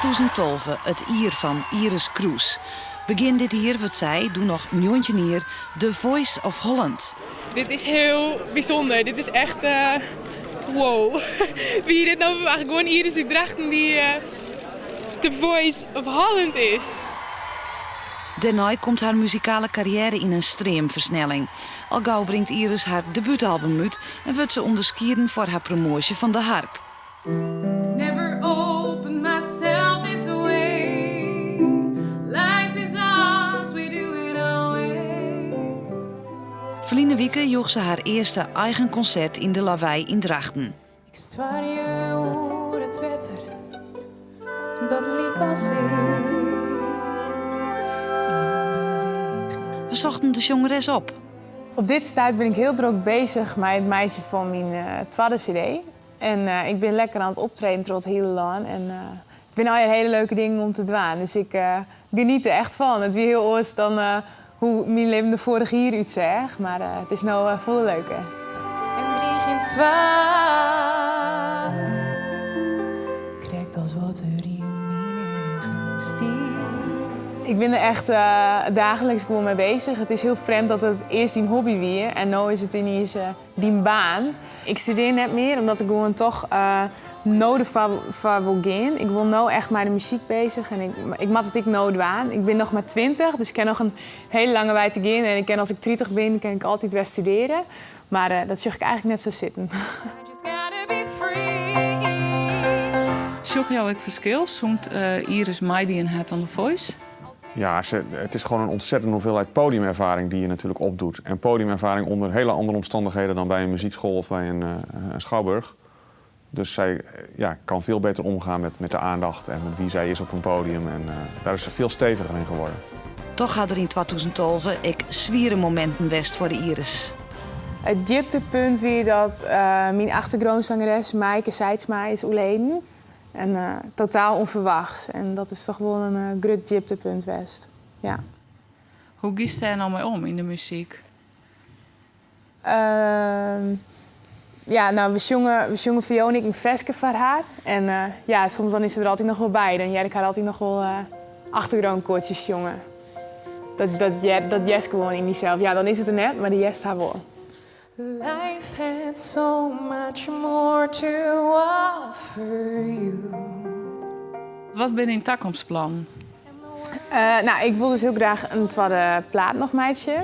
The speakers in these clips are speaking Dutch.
2012, het jaar van Iris Kroes. Begin dit jaar wordt zij, doe nog 9 jaar, The Voice of Holland. Dit is heel bijzonder. Dit is echt wow. Wie dit nou verwacht? Gewoon Iris uit Drachten die The Voice of Holland is. Daarna komt haar muzikale carrière in een streamversnelling. Al gauw brengt Iris haar debuutalbum uit en wordt ze onderscheiden voor haar promotie van de harp. Never opened myself this way. Life is ours, we do it our way. Verleden weken joeg ze haar eerste eigen concert in de Lawaai in Drachten. Ik zwaar je hoe het wetter, dat liep als ik. We zochten de jongeres op. Op dit stadium ben ik heel druk bezig met het meisje van mijn tweede cd. En ik ben lekker aan het optreden door het hele land. En ik vind alweer hele leuke dingen om te doen. Dus ik geniet er echt van. Het is weer heel anders dan hoe mijn leven de vorige jaar uitzag. Maar het is nou volle leuke. En drie in het zwaard. Krijgt als water in mijn eigen stier. Ik ben er echt dagelijks gewoon mee bezig. Het is heel vreemd dat het eerst een hobby was en nu is het ineens die baan. Ik studeer net meer omdat ik gewoon toch nodig van wil gaan. Ik wil nu echt met de muziek bezig en ik moet het nodig aan. Ik ben nog maar 20, dus ik heb nog een hele lange weg te gaan. En ik ken als ik 30 ben, kan ik altijd weer studeren. Maar dat zag ik eigenlijk net zo zitten. Zag jou ook verschil? Somt Iris meidien het aan The Voice? Ja, het is gewoon een ontzettende hoeveelheid podiumervaring die je natuurlijk opdoet. En podiumervaring onder hele andere omstandigheden dan bij een muziekschool of bij een schouwburg. Dus zij kan veel beter omgaan met de aandacht en met wie zij is op een podium. En daar is ze veel steviger in geworden. Toch had er in 2012 ik zwiere momenten west voor de Iris. Het dieptepunt weer dat mijn achtergrondzangeres Maaike Seidsma is overleden. En totaal onverwachts. En dat is toch wel een groot dieptepunt west. Ja. Hoe giest zij nou mee om in de muziek? We zongen Fiona een versje voor haar. En soms dan is het er altijd nog wel bij. Dan jij ik haar altijd nog wel achtergrondkoortjes jongen. Dat jest gewoon in jezelf. Ja, dan is het er net, maar die jest haar wel. Life had so much more to offer you. Wat ben je toekomstplan? Ik wil dus heel graag een tweede plaat nog meidje.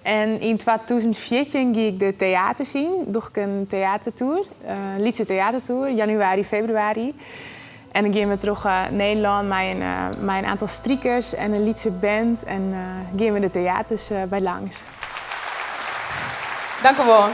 En in 2014 ging ik de theater zien. Doe ik een theatertour, Lietse theatertour, januari, februari. En dan gaan we terug naar Nederland met een aantal striekers en een Lietse band. En gaan we de theaters bij langs. Dank u wel.